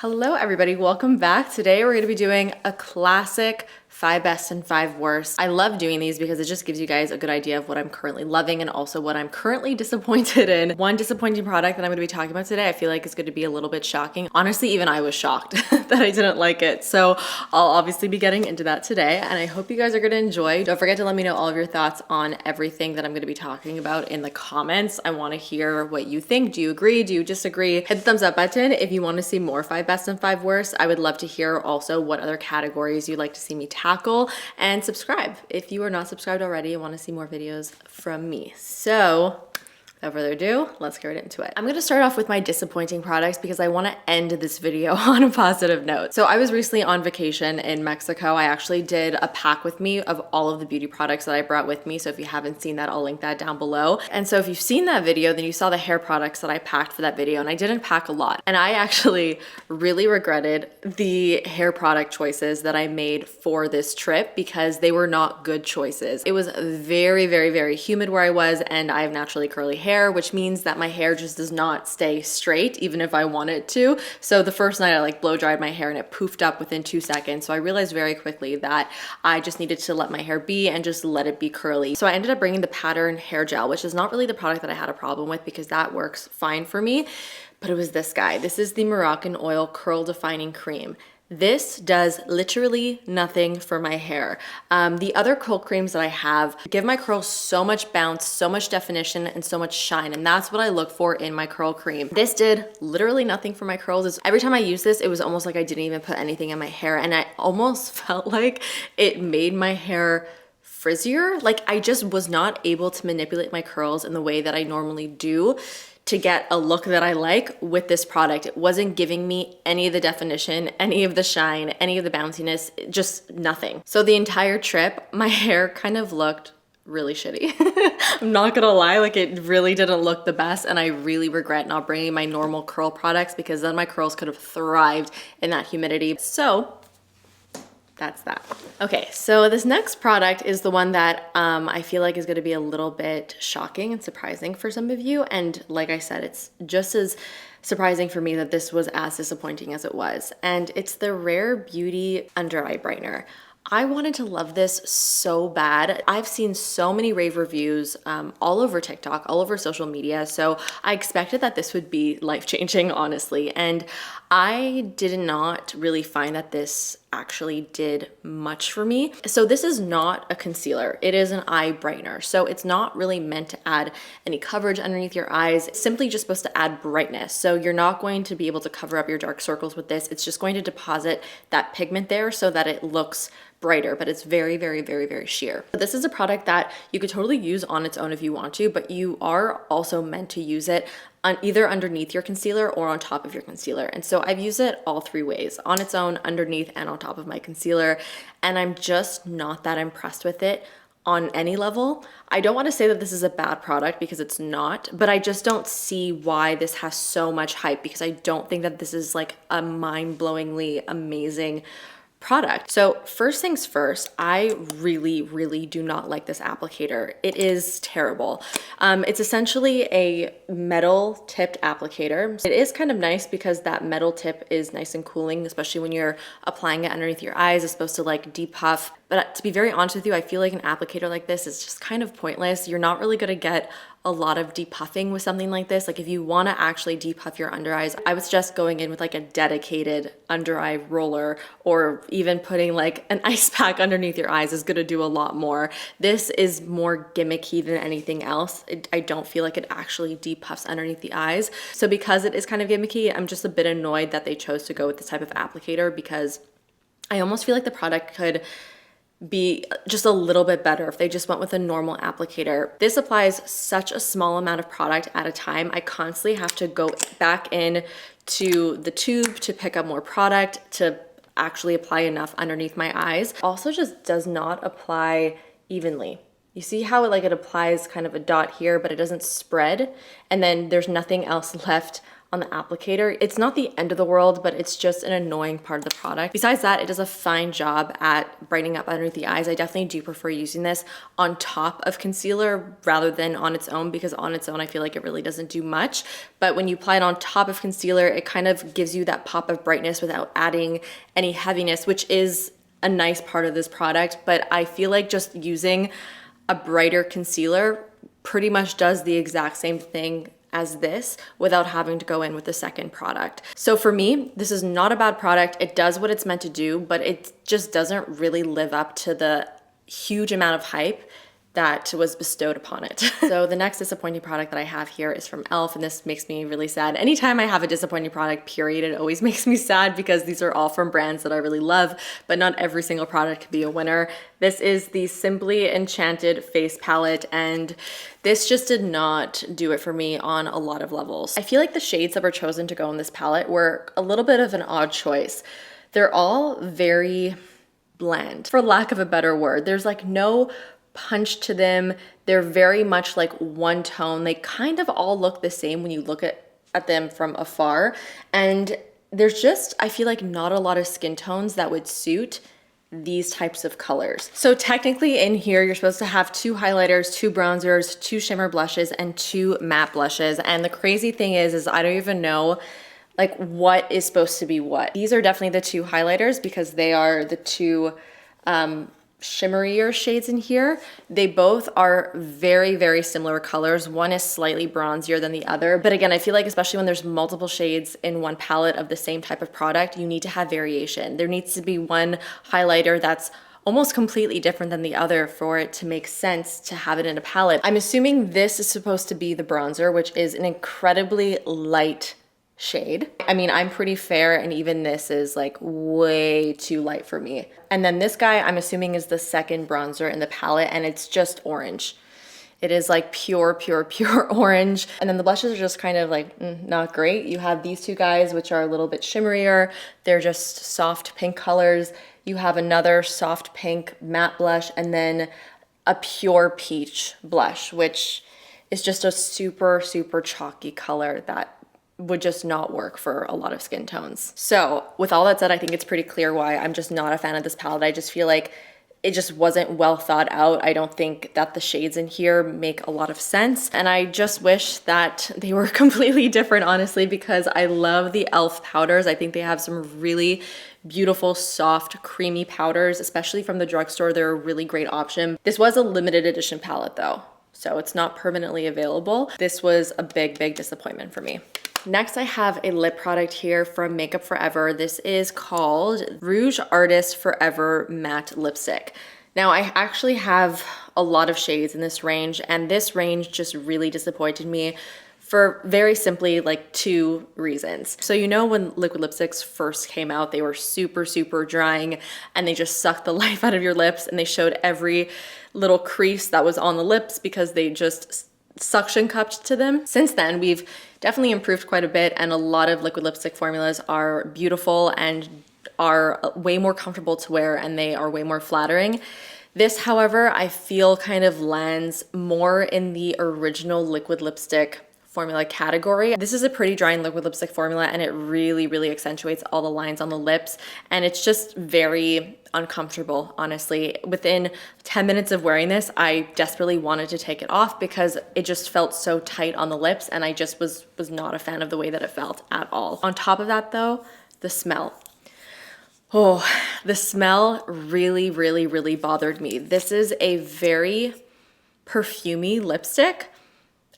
Hello everybody, welcome back. Today we're going to be doing a classic 5 best and 5 worst. I love doing these because it just gives you guys a good idea of what I'm currently loving and also what I'm currently disappointed in. One disappointing product that I'm going to be talking about today, I feel like is going to be a little bit shocking. Honestly, even I was shocked that I didn't like it. So I'll obviously be getting into that today and I hope you guys are going to enjoy. Don't forget to let me know all of your thoughts on everything that I'm going to be talking about in the comments. I want to hear what you think. Do you agree? Do you disagree? Hit the thumbs up button if you want to see more 5 best and 5 worst. I would love to hear also what other categories you'd like to see me tackle, and subscribe if you are not subscribed already and want to see more videos from me. So without further ado, let's get right into it. I'm going to start off with my disappointing products because I want to end this video on a positive note. So I was recently on vacation in Mexico. I actually did a pack with me of all of the beauty products that I brought with me. So if you haven't seen that, I'll link that down below. And so if you've seen that video, then you saw the hair products that I packed for that video, and I didn't pack a lot. And I actually really regretted the hair product choices that I made for this trip because they were not good choices. It was very, very, very humid where I was, and I have naturally curly hair, which means that my hair just does not stay straight even if I want it to. So the first night I like blow dried my hair and it poofed up within 2 seconds. So I realized very quickly that I just needed to let my hair be and just let it be curly. So I ended up bringing the Pattern hair gel, which is not really the product that I had a problem with because that works fine for me. But it was this guy. This is the Moroccan Oil Curl Defining Cream. This does literally nothing for my hair. The other curl creams that I have give my curls so much bounce, so much definition, and so much shine, and that's what I look for in my curl cream. This did literally nothing for my curls. Every time I used this, it was almost like I didn't even put anything in my hair, and I almost felt like it made my hair frizzier. Like I just was not able to manipulate my curls in the way that I normally do to get a look that I like with this product. It wasn't giving me any of the definition, any of the shine, any of the bounciness, just nothing. So the entire trip, my hair kind of looked really shitty. I'm not gonna lie, like it really didn't look the best, and I really regret not bringing my normal curl products because then my curls could have thrived in that humidity. So that's that. Okay, so this next product is the one that I feel like is gonna be a little bit shocking and surprising for some of you. And like I said, it's just as surprising for me that this was as disappointing as it was. And it's the Rare Beauty Under Eye Brightener. I wanted to love this so bad. I've seen so many rave reviews all over TikTok, all over social media. So I expected that this would be life-changing, honestly. And I did not really find that this actually did much for me. So this is not a concealer. It is an eye brightener. So it's not really meant to add any coverage underneath your eyes. It's simply just supposed to add brightness. So you're not going to be able to cover up your dark circles with this. It's just going to deposit that pigment there so that it looks brighter, but it's very, very, very, very sheer. But this is a product that you could totally use on its own if you want to, but you are also meant to use it on either underneath your concealer or on top of your concealer. And so I've used it all 3 ways, on its own, underneath, and on top of my concealer. And I'm just not that impressed with it on any level. I don't want to say that this is a bad product because it's not, but I just don't see why this has so much hype because I don't think that this is like a mind-blowingly amazing product. So first things first, I really, really do not like this applicator. It is terrible. It's essentially a metal tipped applicator. It is kind of nice because that metal tip is nice and cooling, especially when you're applying it underneath your eyes. It's supposed to like depuff. But to be very honest with you, I feel like an applicator like this is just kind of pointless. You're not really gonna get a lot of depuffing with something like this. Like if you wanna actually depuff your under eyes, I would suggest going in with like a dedicated under eye roller, or even putting like an ice pack underneath your eyes is gonna do a lot more. This is more gimmicky than anything else. I don't feel like it actually depuffs underneath the eyes. So because it is kind of gimmicky, I'm just a bit annoyed that they chose to go with this type of applicator because I almost feel like the product could be just a little bit better if they just went with a normal applicator. This applies such a small amount of product at a time. I constantly have to go back in to the tube to pick up more product to actually apply enough underneath my eyes. Also just does not apply evenly. You see how it applies kind of a dot here, but it doesn't spread, and then there's nothing else left on the applicator. It's not the end of the world, but it's just an annoying part of the product. Besides that, it does a fine job at brightening up underneath the eyes. I definitely do prefer using this on top of concealer rather than on its own, because on its own, I feel like it really doesn't do much. But when you apply it on top of concealer, it kind of gives you that pop of brightness without adding any heaviness, which is a nice part of this product. But I feel like just using a brighter concealer pretty much does the exact same thing as this without having to go in with the second product. So for me, this is not a bad product. It does what it's meant to do, but it just doesn't really live up to the huge amount of hype that was bestowed upon it. So the next disappointing product that I have here is from e.l.f. and this makes me really sad. Anytime I have a disappointing product, period, it always makes me sad because these are all from brands that I really love, but not every single product can be a winner. This is the Simply Enchanted face palette, and this just did not do it for me on a lot of levels. I feel like the shades that were chosen to go in this palette were a little bit of an odd choice. They're all very bland, for lack of a better word. There's like no punch to them. They're very much like one tone. They kind of all look the same when you look at them from afar. And there's just, I feel like, not a lot of skin tones that would suit these types of colors. So technically in here, you're supposed to have 2 highlighters, 2 bronzers, 2 shimmer blushes, and 2 matte blushes. And the crazy thing is I don't even know like what is supposed to be what. These are definitely the 2 highlighters because they are the 2 shimmerier shades in here. They both are very, very similar colors. One is slightly bronzier than the other. But again, I feel like especially when there's multiple shades in one palette of the same type of product, you need to have variation. There needs to be one highlighter that's almost completely different than the other for it to make sense to have it in a palette. I'm assuming this is supposed to be the bronzer, which is an incredibly light shade. I mean, I'm pretty fair, and even this is like way too light for me. And then this guy, I'm assuming, is the second bronzer in the palette, and it's just orange. It is like pure, pure, pure orange. And then the blushes are just kind of like not great. You have these 2 guys, which are a little bit shimmerier. They're just soft pink colors. You have another soft pink matte blush, and then a pure peach blush, which is just a super, super chalky color that would just not work for a lot of skin tones. So with all that said, I think it's pretty clear why I'm just not a fan of this palette. I just feel like it just wasn't well thought out. I don't think that the shades in here make a lot of sense. And I just wish that they were completely different, honestly, because I love the e.l.f. powders. I think they have some really beautiful, soft, creamy powders, especially from the drugstore. They're a really great option. This was a limited edition palette though, so it's not permanently available. This was a big, big disappointment for me. Next, I have a lip product here from Makeup Forever. This is called Rouge Artist Forever Matte Lipstick. Now, I actually have a lot of shades in this range, and this range just really disappointed me for very simply like 2 reasons. So you know when liquid lipsticks first came out, they were super, super drying, and they just sucked the life out of your lips, and they showed every little crease that was on the lips because they just suction cupped to them. Since then, we've definitely improved quite a bit, and a lot of liquid lipstick formulas are beautiful and are way more comfortable to wear, and they are way more flattering. This, however, I feel kind of lands more in the original liquid lipstick formula category. This is a pretty drying liquid lipstick formula, and it really, really accentuates all the lines on the lips, and it's just very uncomfortable, honestly. Within 10 minutes of wearing this, I desperately wanted to take it off because it just felt so tight on the lips, and I just was not a fan of the way that it felt at all. On top of that though, the smell. Oh, the smell really, really, really bothered me. This is a very perfumey lipstick,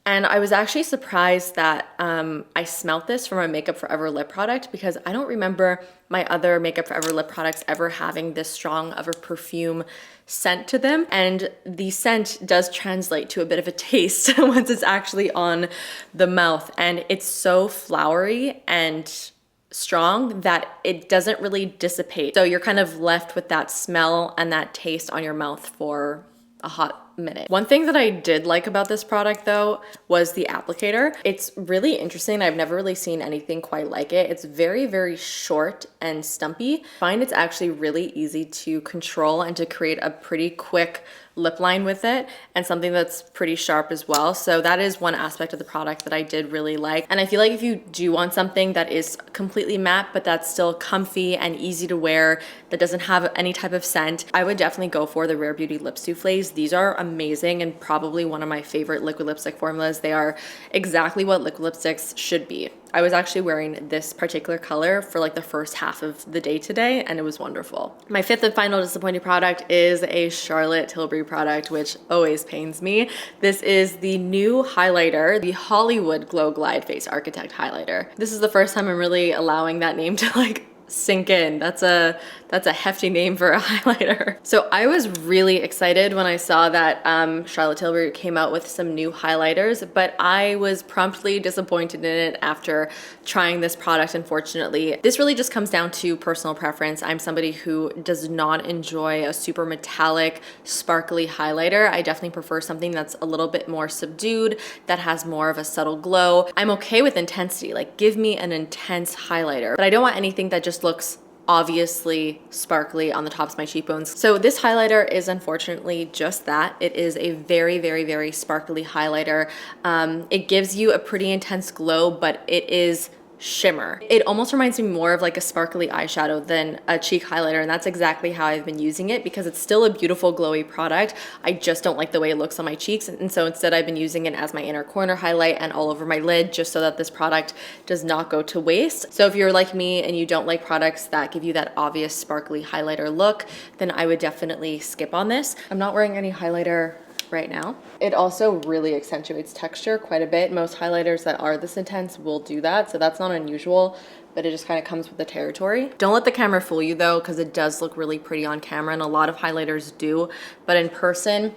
and I was actually surprised that I smelt this from a Makeup Forever lip product because I don't remember my other Makeup Forever lip products ever having this strong of a perfume scent to them. And the scent does translate to a bit of a taste once it's actually on the mouth. And it's so flowery and strong that it doesn't really dissipate. So you're kind of left with that smell and that taste on your mouth for a hot minute. One thing that I did like about this product though was the applicator. It's really interesting. I've never really seen anything quite like it. It's very, very short and stumpy. I find it's actually really easy to control and to create a pretty quick lip line with it, and something that's pretty sharp as well. So that is one aspect of the product that I did really like. And I feel like if you do want something that is completely matte, but that's still comfy and easy to wear, that doesn't have any type of scent, I would definitely go for the Rare Beauty Lip Soufflés. These are amazing and probably one of my favorite liquid lipstick formulas. They are exactly what liquid lipsticks should be. I was actually wearing this particular color for like the first half of the day today, and it was wonderful. My fifth and final disappointing product is a Charlotte Tilbury product, which always pains me. This is the new highlighter, the Hollywood Glow Glide Face Architect Highlighter. This is the first time I'm really allowing that name to like sink in. That's a hefty name for a highlighter. So I was really excited when I saw that Charlotte Tilbury came out with some new highlighters, but I was promptly disappointed in it after trying this product, unfortunately. This really just comes down to personal preference. I'm somebody who does not enjoy a super metallic, sparkly highlighter. I definitely prefer something that's a little bit more subdued, that has more of a subtle glow. I'm okay with intensity, like give me an intense highlighter, but I don't want anything that just looks obviously sparkly on the tops of my cheekbones. So this highlighter is unfortunately just that. It is a very, very, very sparkly highlighter. It gives you a pretty intense glow, but it is shimmer. It almost reminds me more of like a sparkly eyeshadow than a cheek highlighter, and that's exactly how I've been using it because it's still a beautiful glowy product. I just don't like the way it looks on my cheeks, and so instead I've been using it as my inner corner highlight and all over my lid just so that this product does not go to waste. So if you're like me and you don't like products that give you that obvious sparkly highlighter look, then I would definitely skip on this. I'm not wearing any highlighter right now. It also really accentuates texture quite a bit. Most highlighters that are this intense will do that, so that's not unusual, but it just kind of comes with the territory. Don't let the camera fool you though, because it does look really pretty on camera, and a lot of highlighters do, but in person,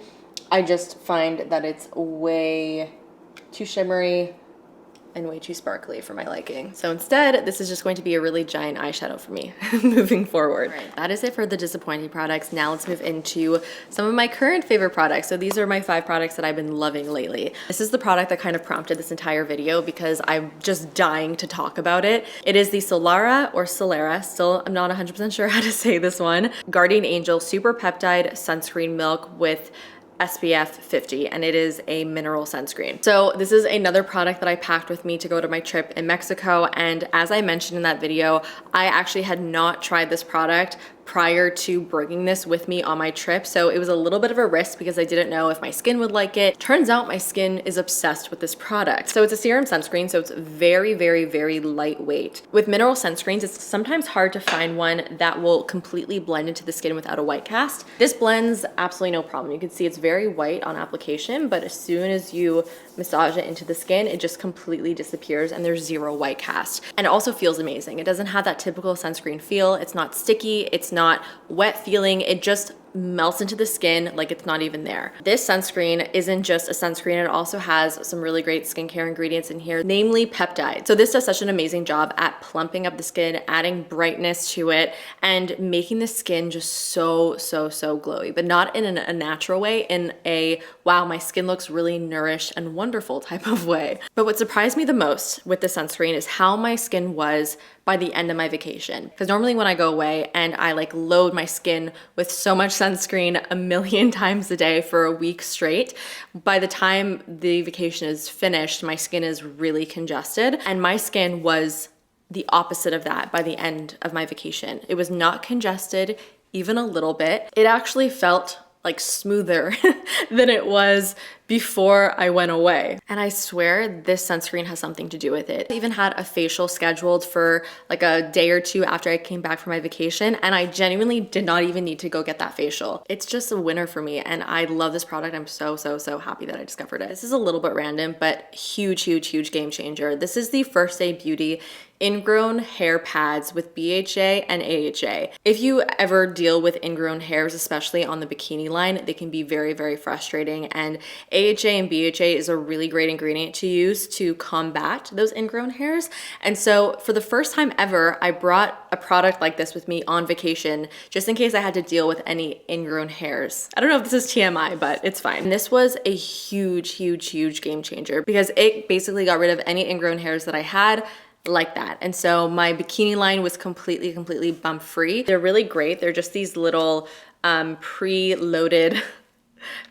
I just find that it's way too shimmery and way too sparkly for my liking. So instead, this is just going to be a really giant eyeshadow for me moving forward. Right. That is it for the disappointing products. Now let's move into some of my current favorite products. So these are my 5 products that I've been loving lately. This is the product that kind of prompted this entire video because I'm just dying to talk about it. It is the Solera, still I'm not 100% sure how to say this one, Guardian Angel Super Peptide Sunscreen Milk with SPF 50, and it is a mineral sunscreen. So this is another product that I packed with me to go to my trip in Mexico, and as I mentioned in that video, I actually had not tried this product prior to bringing this with me on my trip. So it was a little bit of a risk because I didn't know if my skin would like it. Turns out my skin is obsessed with this product. So it's a serum sunscreen, so it's very, very, very lightweight. With mineral sunscreens, it's sometimes hard to find one that will completely blend into the skin without a white cast. This blends absolutely no problem. You can see it's very white on application, but as soon as you massage it into the skin, it just completely disappears and there's zero white cast. And it also feels amazing. It doesn't have that typical sunscreen feel. It's not sticky. It's not wet feeling. It just melts into the skin like it's not even there. This sunscreen isn't just a sunscreen, it also has some really great skincare ingredients in here, namely peptides. So this does such an amazing job at plumping up the skin, adding brightness to it, and making the skin just so glowy, but not in a natural way, in a wow, my skin looks really nourished and wonderful type of way. But what surprised me the most with the sunscreen is how my skin was by the end of my vacation. Because normally when I go away and I like load my skin with so much sunscreen a million times a day for a week straight, by the time the vacation is finished, my skin is really congested, and my skin was the opposite of that by the end of my vacation. It was not congested even a little bit. It actually felt like smoother than it was before I went away. And I swear this sunscreen has something to do with it. I even had a facial scheduled for like a day or two after I came back from my vacation, and I genuinely did not even need to go get that facial. It's just a winner for me, and I love this product. I'm so happy that I discovered it. This is a little bit random, but huge game changer. This is the First Aid Beauty ingrown hair pads with BHA and AHA. If you ever deal with ingrown hairs, especially on the bikini line, they can be very frustrating, and AHA and BHA is a really great ingredient to use to combat those ingrown hairs. And so for the first time ever, I brought a product like this with me on vacation, just in case I had to deal with any ingrown hairs. I don't know if this is TMI, but it's fine. And this was a huge, huge, huge game changer because it basically got rid of any ingrown hairs that I had like that. And so my bikini line was completely bump free. They're really great. They're just these little pre-loaded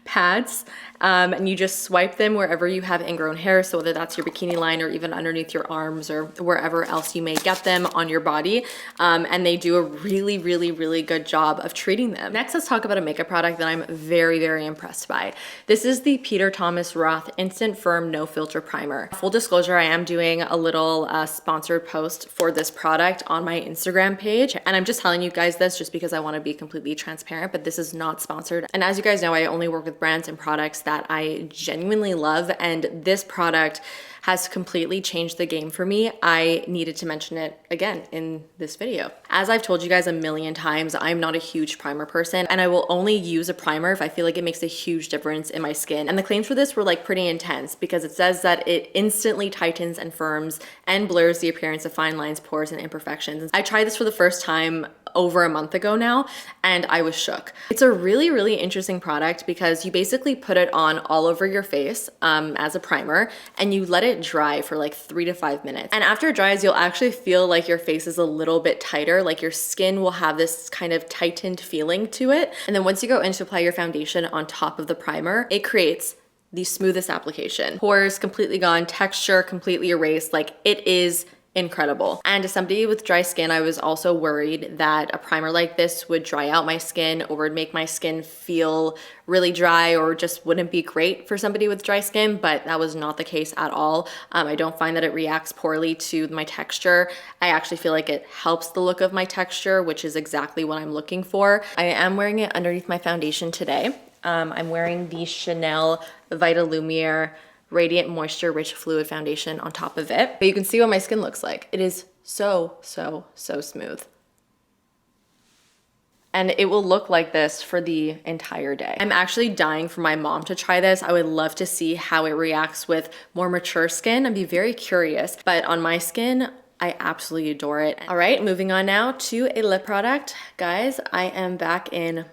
pads, and you just swipe them wherever you have ingrown hair. So whether that's your bikini line or even underneath your arms or wherever else you may get them on your body. And they do a really good job of treating them. Next, let's talk about a makeup product that I'm very impressed by. This is the Peter Thomas Roth Instant Firm No Filter Primer. Full disclosure, I am doing a little sponsored post for this product on my Instagram page. And I'm just telling you guys this just because I want to be completely transparent, but this is not sponsored. And as you guys know, I only work with brands and products that I genuinely love, and this product has completely changed the game for me. I needed to mention it again in this video. As I've told you guys a million times, I'm not a huge primer person, and I will only use a primer if I feel like it makes a huge difference in my skin. And the claims for this were like pretty intense because it says that it instantly tightens and firms and blurs the appearance of fine lines, pores, and imperfections. I tried this for the first time over a month ago now, and I was shook. It's a really interesting product because you basically put it on all over your face as a primer, and you let it dry for like 3 to 5 minutes. And after it dries, you'll actually feel like your face is a little bit tighter, like your skin will have this kind of tightened feeling to it. And then once you go in to apply your foundation on top of the primer, it creates the smoothest application. Pores completely gone, texture completely erased. Like, it is incredible. And as somebody with dry skin, I was also worried that a primer like this would dry out my skin or would make my skin feel really dry or just wouldn't be great for somebody with dry skin, but that was not the case at all. I don't find that it reacts poorly to my texture. I actually feel like it helps the look of my texture, which is exactly what I'm looking for. I am wearing it underneath my foundation today. I'm wearing the Chanel Vitalumiere Radiant Moisture Rich Fluid Foundation on top of it. But you can see what my skin looks like. It is so smooth. And it will look like this for the entire day. I'm actually dying for my mom to try this. I would love to see how it reacts with more mature skin. I'd be very curious. But on my skin, I absolutely adore it. All right, moving on now to a lip product. Guys, I am back in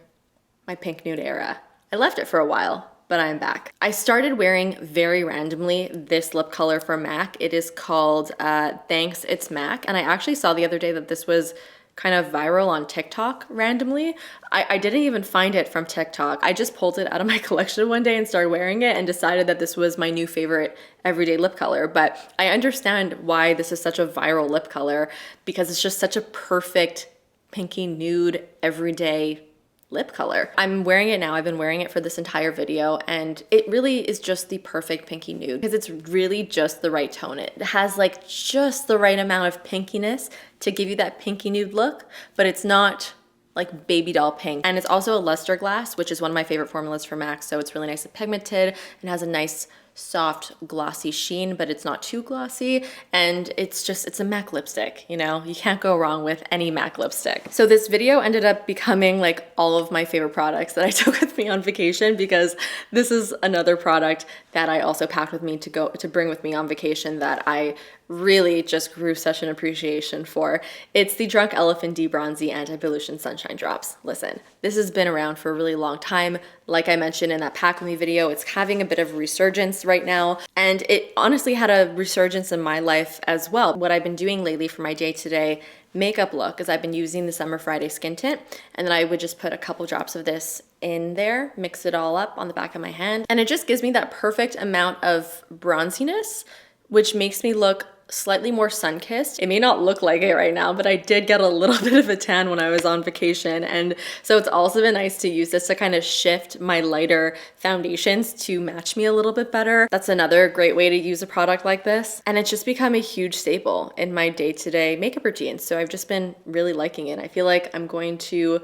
my pink nude era. I left it for a while, but I'm back. I started wearing very randomly this lip color from MAC. It is called Thanks It's MAC. And I actually saw the other day that this was kind of viral on TikTok randomly. I didn't even find it from TikTok. I just pulled it out of my collection one day and started wearing it and decided that this was my new favorite everyday lip color. But I understand why this is such a viral lip color because it's just such a perfect pinky nude everyday lip color. I'm wearing it now. I've been wearing it for this entire video, and it really is just the perfect pinky nude because it's really just the right tone. It has like just the right amount of pinkiness to give you that pinky nude look, but it's not like baby doll pink. And it's also a luster glass, which is one of my favorite formulas from MAC. So it's really nice and pigmented and has a nice soft glossy sheen, but it's not too glossy, and it's a MAC lipstick. You know, you can't go wrong with any MAC lipstick. So this video ended up becoming like all of my favorite products that I took with me on vacation, because this is another product that I also packed with me to bring with me on vacation that I really just grew such an appreciation for. It's the Drunk Elephant Debronzy Anti-Pollution Sunshine Drops. Listen, this has been around for a really long time. Like I mentioned in that pack with me video, it's having a bit of a resurgence right now, and it honestly had a resurgence in my life as well. What I've been doing lately for my day-to-day makeup look is I've been using the Summer Friday Skin Tint, and then I would just put a couple drops of this in there, mix it all up on the back of my hand, and it just gives me that perfect amount of bronziness, which makes me look slightly more sun-kissed. It may not look like it right now, but I did get a little bit of a tan when I was on vacation. And so it's also been nice to use this to kind of shift my lighter foundations to match me a little bit better. That's another great way to use a product like this. And it's just become a huge staple in my day-to-day makeup routine. So I've just been really liking it. I feel like I'm going to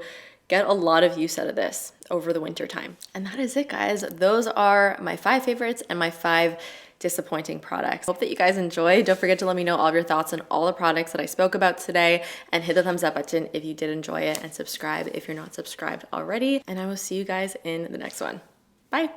get a lot of use out of this over the winter time. And that is it, guys. Those are my 5 favorites and my 5 disappointing products. Hope that you guys enjoy. Don't forget to let me know all of your thoughts on all the products that I spoke about today, and hit the thumbs up button if you did enjoy it, and subscribe if you're not subscribed already. And I will see you guys in the next one. Bye.